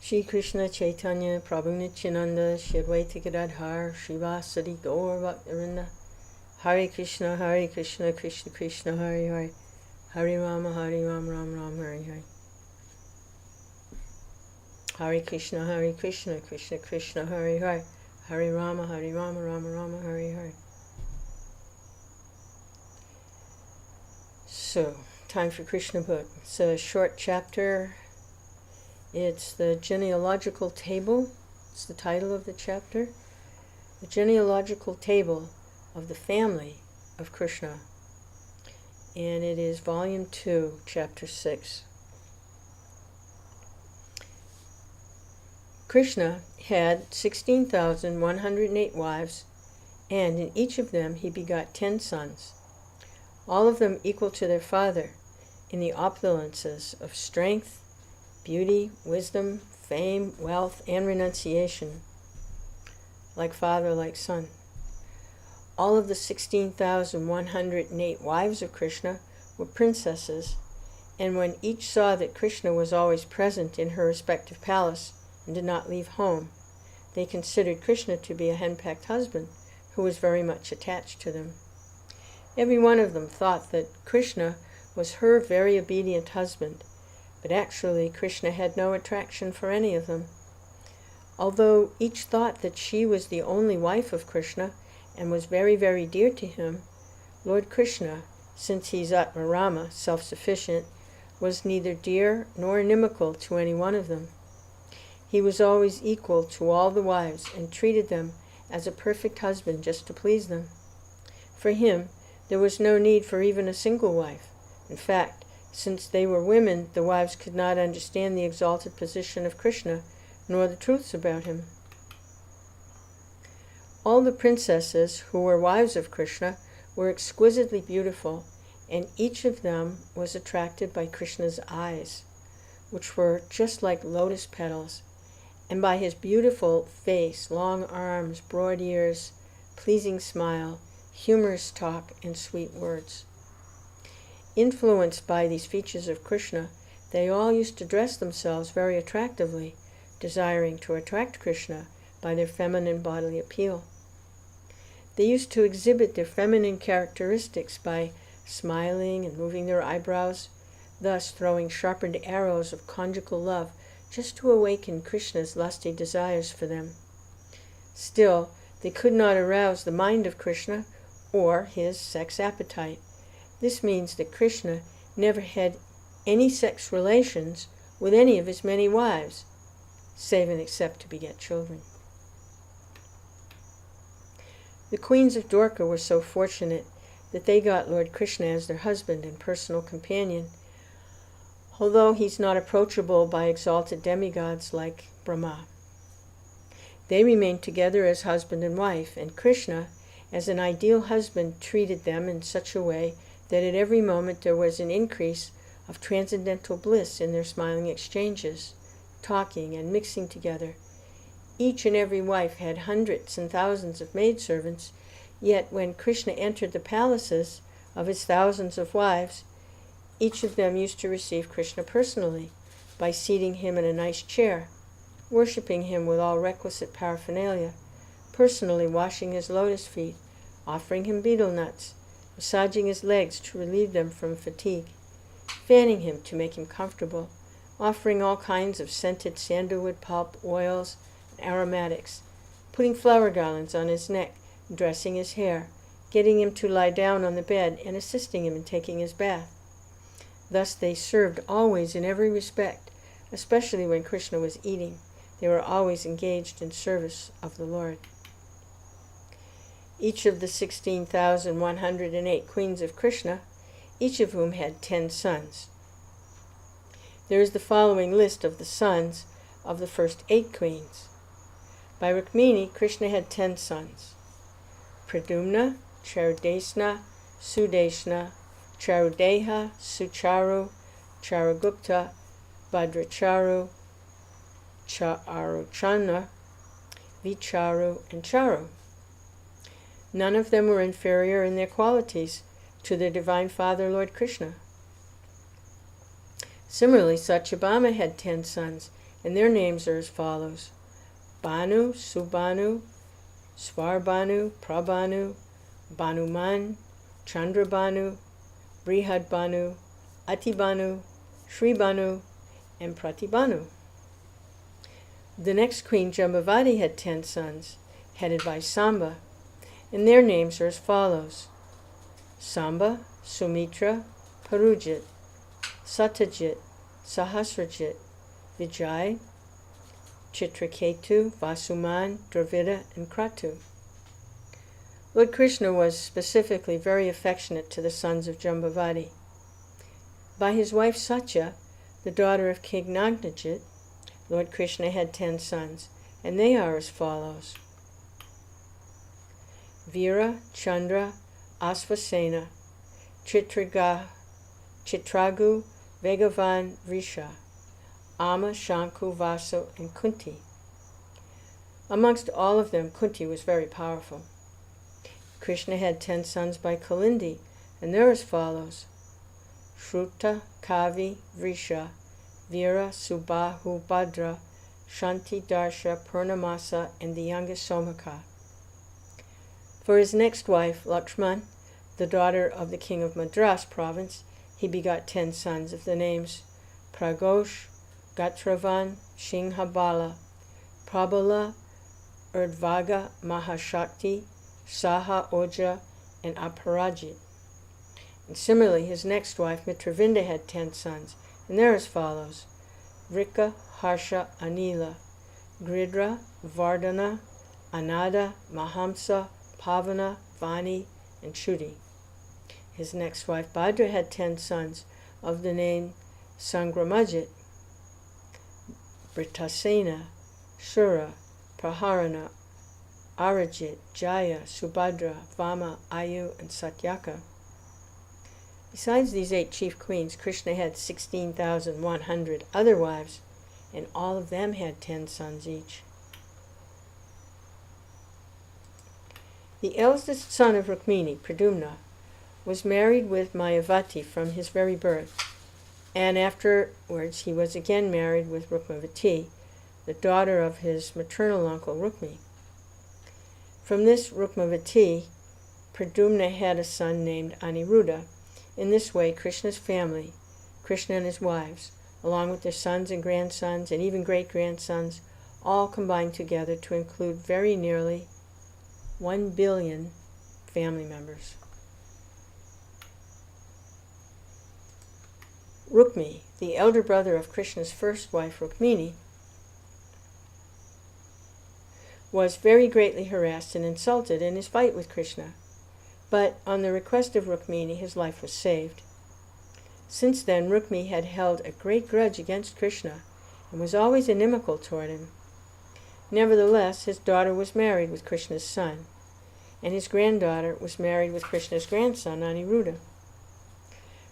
Shri Krishna Chaitanya Prabhu Nityananda Shri Advaita Gadadhar Srivasadi Gaur Bhaktivinoda Hare Krishna Krishna Krishna Hare Hare Hare Rama Ram Ram Hare Hare Hare Krishna Krishna Krishna Hare Hare Hare Rama Rama Rama Hare Hare. So, time for Krishna book. It's a short chapter. It's the genealogical table. It's the title of the chapter. The genealogical table of the family of Krishna. And it is volume 2, chapter 6. Krishna had 16,108 wives, and in each of them he begot 10 sons, all of them equal to their father in the opulences of strength, beauty, wisdom, fame, wealth, and renunciation, like father, like son. All of the 16,108 wives of Krishna were princesses, and when each saw that Krishna was always present in her respective palace and did not leave home, they considered Krishna to be a henpecked husband who was very much attached to them. Every one of them thought that Krishna was her very obedient husband, but actually Krishna had no attraction for any of them. Although each thought that she was the only wife of Krishna and was very, very dear to him, Lord Krishna, since he's Atmarama, self-sufficient, was neither dear nor inimical to any one of them. He was always equal to all the wives and treated them as a perfect husband just to please them. For him, there was no need for even a single wife. In fact, since they were women, the wives could not understand the exalted position of Krishna, nor the truths about him. All the princesses who were wives of Krishna were exquisitely beautiful, and each of them was attracted by Krishna's eyes, which were just like lotus petals, and by his beautiful face, long arms, broad ears, pleasing smile, humorous talk, and sweet words. Influenced by these features of Krishna, they all used to dress themselves very attractively, desiring to attract Krishna by their feminine bodily appeal. They used to exhibit their feminine characteristics by smiling and moving their eyebrows, thus throwing sharpened arrows of conjugal love just to awaken Krishna's lusty desires for them. Still, they could not arouse the mind of Krishna or his sex appetite. This means that Krishna never had any sex relations with any of his many wives, save and except to beget children. The Queens of Dorca were so fortunate that they got Lord Krishna as their husband and personal companion, although he's not approachable by exalted demigods like Brahma. They remained together as husband and wife, and Krishna, as an ideal husband, treated them in such a way that at every moment there was an increase of transcendental bliss in their smiling exchanges, talking and mixing together. Each and every wife had hundreds and thousands of maidservants, yet when Krishna entered the palaces of his thousands of wives, each of them used to receive Krishna personally by seating him in a nice chair, worshipping him with all requisite paraphernalia, personally washing his lotus feet, offering him betel nuts, massaging his legs to relieve them from fatigue, fanning him to make him comfortable, offering all kinds of scented sandalwood pulp, oils, and aromatics, putting flower garlands on his neck, dressing his hair, getting him to lie down on the bed, and assisting him in taking his bath. Thus they served always in every respect, especially when Krishna was eating. They were always engaged in service of the Lord. Each of the 16,108 queens of Krishna, each of whom had 10 sons. There is the following list of the sons of the first 8 queens. By Rukmini, Krishna had 10 sons: Purdue Nuh, Charudesna, Sudeshna, Charudeha, Sucharu, Charugupta, Bhadracharu, Charuchana, Vicharu, and Charu. None of them were inferior in their qualities to their Divine Father, Lord Krishna. Similarly, Satyabhama had 10 sons, and their names are as follows: Bhanu, Subhanu, Svarbhanu, Prabhanu, Bhanuman, Chandrabhanu, Brihadbhanu, Atibhanu, Shribhanu, and Pratibhanu. The next queen, Jambavati, had 10 sons, headed by Samba, and their names are as follows: Samba, Sumitra, Parujit, Satyajit, Sahasrajit, Vijay, Chitraketu, Vasuman, Dravida, and Kratu. Lord Krishna was specifically very affectionate to the sons of Jambavati. By his wife Satya, the daughter of King Nagnajit, Lord Krishna had 10 sons, and they are as follows: Vira, Chandra, Asvasena, Chitragu, Vegavan, Risha, Ama, Shanku, Vasu, and Kunti. Amongst all of them, Kunti was very powerful. Krishna had 10 sons by Kalindi, and they're as follows: Shruta, Kavi, Vrisha, Vira, Subahu, Bhadra, Shanti, Darsha, Purnamasa, and the youngest Somaka. For his next wife, Lakshman, the daughter of the king of Madras province, he begot 10 sons of the names Pragosh, Gatravan, Shinghabala, Prabala, Urdvaga, Mahashakti, Saha, Oja, and Aparajit. And similarly, his next wife, Mitravinda, had 10 sons, and they're as follows: Vrika, Harsha, Anila, Gridra, Vardhana, Anada, Mahamsa, Pavana, Vani, and Shuddhi. His next wife, Bhadra, had 10 sons of the name Sangramajit, Britasena, Sura, Praharana, Arajit, Jaya, Subhadra, Vama, Ayu, and Satyaka. Besides these 8 chief queens, Krishna had 16,100 other wives, and all of them had 10 sons each. The eldest son of Rukmini, Purdue Nuh, was married with Mayavati from his very birth, and afterwards he was again married with Rukmavati, the daughter of his maternal uncle Rook Me. From this Rukmavati, Purdue Nuh had a son named Aniruddha. In this way, Krishna's family, Krishna and his wives, along with their sons and grandsons and even great-grandsons, all combined together to include very nearly 1 billion family members. Rook Me, the elder brother of Krishna's first wife, Rukmini, was very greatly harassed and insulted in his fight with Krishna, but on the request of Rukmini, his life was saved. Since then, Rook Me had held a great grudge against Krishna and was always inimical toward him. Nevertheless, his daughter was married with Krishna's son, and his granddaughter was married with Krishna's grandson, Aniruddha.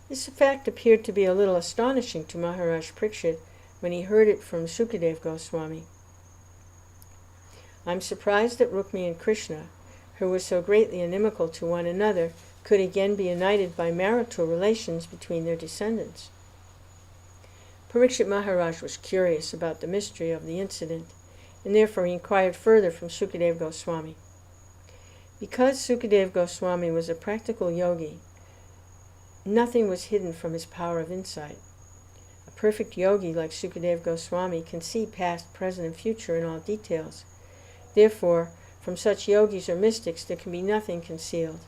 This fact appeared to be a little astonishing to Maharaj Parikshit when he heard it from Sukadeva Goswami. I'm surprised that Rook Me and Krishna, who were so greatly inimical to one another, could again be united by marital relations between their descendants. Parikshit Maharaj was curious about the mystery of the incident, and therefore he inquired further from Sukadeva Goswami. Because Sukadeva Goswami was a practical yogi, nothing was hidden from his power of insight. A perfect yogi like Sukadeva Goswami can see past, present, and future in all details. Therefore, from such yogis or mystics there can be nothing concealed.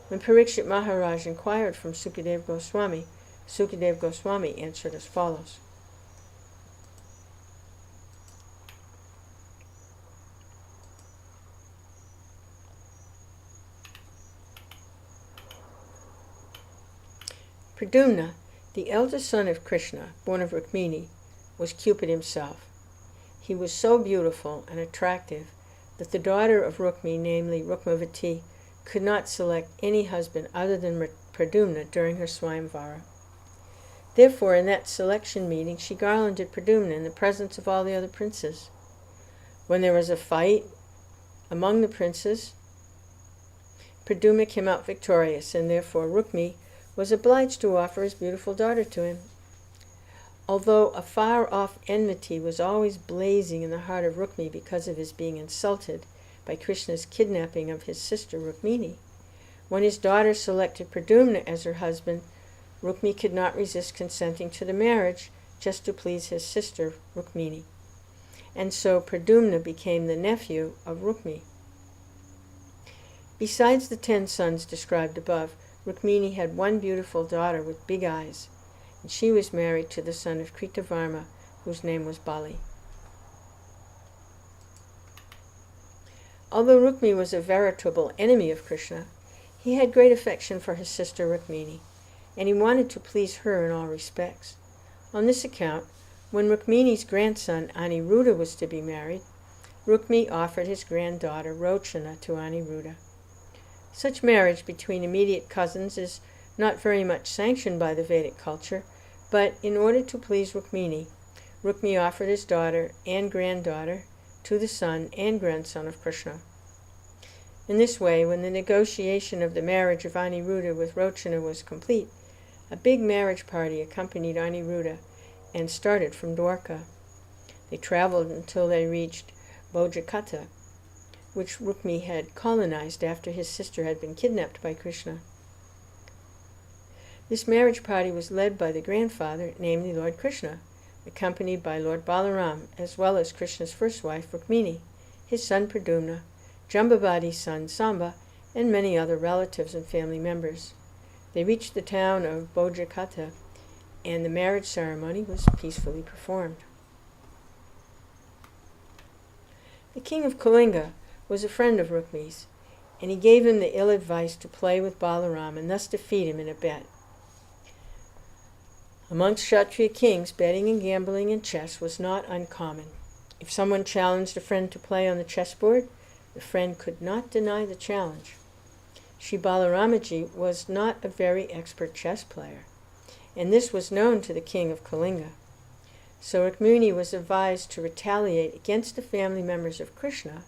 When Parikshit Maharaj inquired from Sukadeva Goswami answered as follows. Purdue Nuh, the eldest son of Krishna, born of Rukmini, was Cupid himself. He was so beautiful and attractive that the daughter of Rook Me, namely Rukmavati, could not select any husband other than Purdue Nuh during her Swayamvara. Therefore, in that selection meeting, she garlanded Purdue Nuh in the presence of all the other princes. When there was a fight among the princes, Purdue Nuh came out victorious, and therefore Rook Me was obliged to offer his beautiful daughter to him. Although a far-off enmity was always blazing in the heart of Rukmi because of his being insulted by Krishna's kidnapping of his sister Rukmini, when his daughter selected Purdue Nuh as her husband, Rukmi could not resist consenting to the marriage just to please his sister Rukmini. And so Purdue Nuh became the nephew of Rukmi. Besides the 10 sons described above, Rukmini had one beautiful daughter with big eyes, and she was married to the son of Kritavarma, whose name was Bali. Although Rukmi was a veritable enemy of Krishna, he had great affection for his sister Rukmini, and he wanted to please her in all respects. On this account, when Rukmini's grandson Aniruddha was to be married, Rukmi offered his granddaughter Rochana to Aniruddha. Such marriage between immediate cousins is not very much sanctioned by the Vedic culture, but in order to please Rukmini, Rukmi offered his daughter and granddaughter to the son and grandson of Krishna. In this way, when the negotiation of the marriage of Aniruddha with Rochana was complete, a big marriage party accompanied Aniruddha and started from Dwarka. They traveled until they reached Bhagavad-gītā, which Rukmi had colonized after his sister had been kidnapped by Krishna. This marriage party was led by the grandfather, namely Lord Krishna, accompanied by Lord Balaram, as well as Krishna's first wife, Rukmini, his son Purdue Nuh, Jambavati's son Samba, and many other relatives and family members. They reached the town of Bhagavad-gītā, and the marriage ceremony was peacefully performed. The king of Kalinga was a friend of Rukmi's, and he gave him the ill advice to play with Balaram and thus defeat him in a bet. Amongst Kshatriya kings, betting and gambling and chess was not uncommon. If someone challenged a friend to play on the chessboard, the friend could not deny the challenge. Shri Balaramaji was not a very expert chess player, and this was known to the king of Kalinga. So Rukmini was advised to retaliate against the family members of Krishna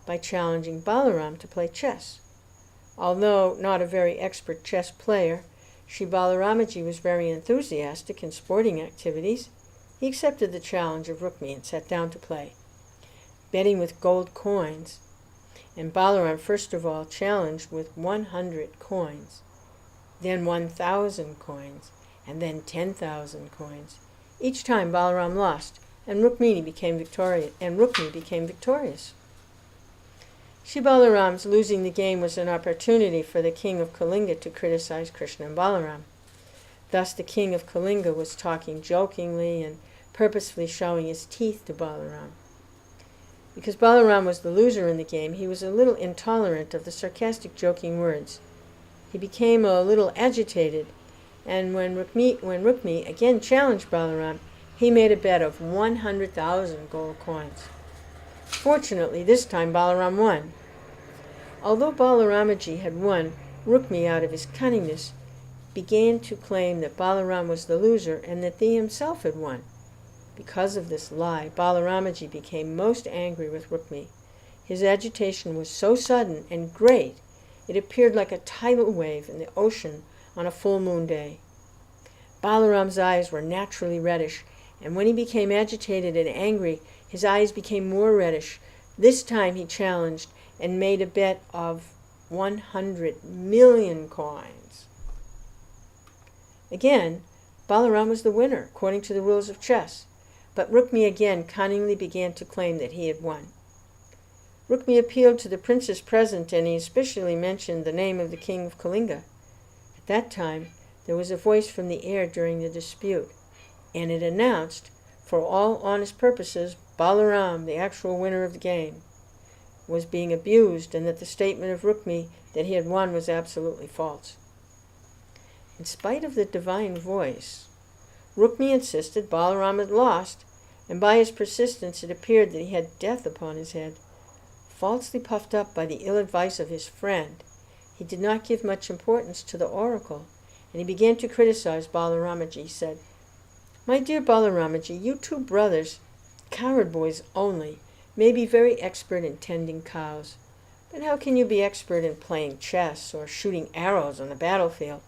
by challenging Balaram to play chess. Although not a very expert chess player, Shri Balaramaji was very enthusiastic in sporting activities. He accepted the challenge of Rukmi and sat down to play, betting with gold coins. And Balaram first of all challenged with 100 coins, then 1,000 coins, and then 10,000 coins. Each time Balaram lost, and Rukmini became victorious, Shri Balaram's losing the game was an opportunity for the king of Kalinga to criticize Krishna and Balaram. Thus the king of Kalinga was talking jokingly and purposefully showing his teeth to Balaram. Because Balaram was the loser in the game, he was a little intolerant of the sarcastic joking words. He became a little agitated, and when Rukmi again challenged Balaram, he made a bet of 100,000 gold coins. Fortunately, this time Balaram won. Although Balaramaji had won, Rukmi, out of his cunningness, began to claim that Balaram was the loser and that he himself had won. Because of this lie, Balaramaji became most angry with Rukmi. His agitation was so sudden and great, it appeared like a tidal wave in the ocean on a full moon day. Balaram's eyes were naturally reddish, and when he became agitated and angry, his eyes became more reddish. This time he challenged and made a bet of 100 million coins. Again, Balaram was the winner, according to the rules of chess, but Rukmi again cunningly began to claim that he had won. Rukmi appealed to the princes present, and he especially mentioned the name of the king of Kalinga. At that time, there was a voice from the air during the dispute, and it announced, for all honest purposes, Balaram, the actual winner of the game, was being abused, and that the statement of Rukmi that he had won was absolutely false. In spite of the divine voice, Rukmi insisted Balaram had lost, and by his persistence it appeared that he had death upon his head. Falsely puffed up by the ill advice of his friend, he did not give much importance to the oracle, and he began to criticize Balaramaji. He said, "My dear Balaramaji, you two brothers, coward boys only, may be very expert in tending cows, but how can you be expert in playing chess or shooting arrows on the battlefield?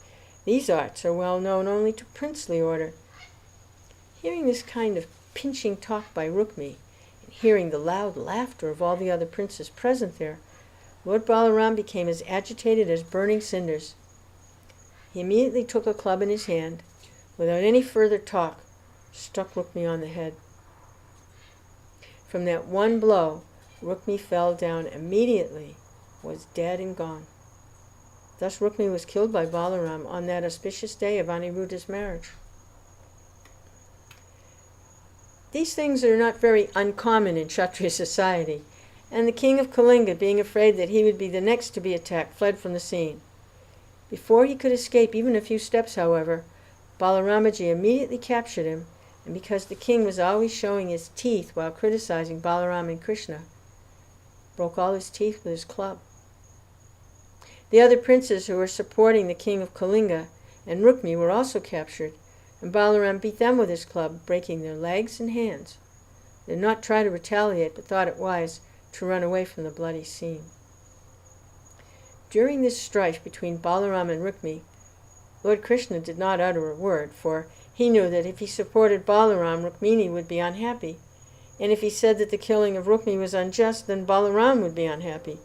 These arts are well known only to princely order." Hearing this kind of pinching talk by Rook Me, and hearing the loud laughter of all the other princes present there, Lord Balaram became as agitated as burning cinders. He immediately took a club in his hand, without any further talk, struck Rook Me on the head. From that one blow, Rook Me fell down immediately, was dead and gone. Thus Rook Me was killed by Balaram on that auspicious day of Aniruddha's marriage. These things are not very uncommon in Kshatriya society, and the king of Kalinga, being afraid that he would be the next to be attacked, fled from the scene. Before he could escape even a few steps, however, Balaramaji immediately captured him, and because the king was always showing his teeth while criticizing Balaram and Krishna, broke all his teeth with his club. The other princes who were supporting the king of Kalinga and Rook Me were also captured, and Balaram beat them with his club, breaking their legs and hands. They did not try to retaliate, but thought it wise to run away from the bloody scene. During this strife between Balaram and Rook Me, Lord Krishna did not utter a word, for he knew that if he supported Balaram, Rukmini would be unhappy, and if he said that the killing of Rook Me was unjust, then Balaram would be unhappy.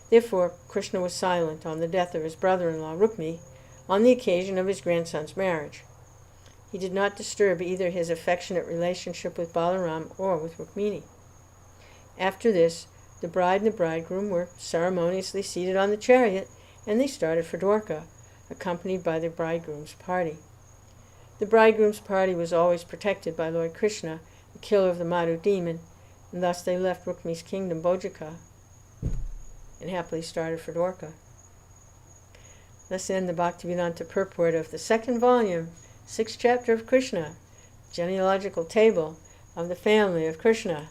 Therefore, Krishna was silent on the death of his brother-in-law, Rook Me, on the occasion of his grandson's marriage. He did not disturb either his affectionate relationship with Balaram or with Rukmini. After this, the bride and the bridegroom were ceremoniously seated on the chariot, and they started for Dorca, accompanied by the bridegroom's party. The bridegroom's party was always protected by Lord Krishna, the killer of the Madhu demon, and thus they left Rukmi's kingdom, Bojaka, and happily started for Dorca. Thus end the Bhaktivedanta purport of the second volume, 6th chapter of Krishna, genealogical table of the family of Krishna.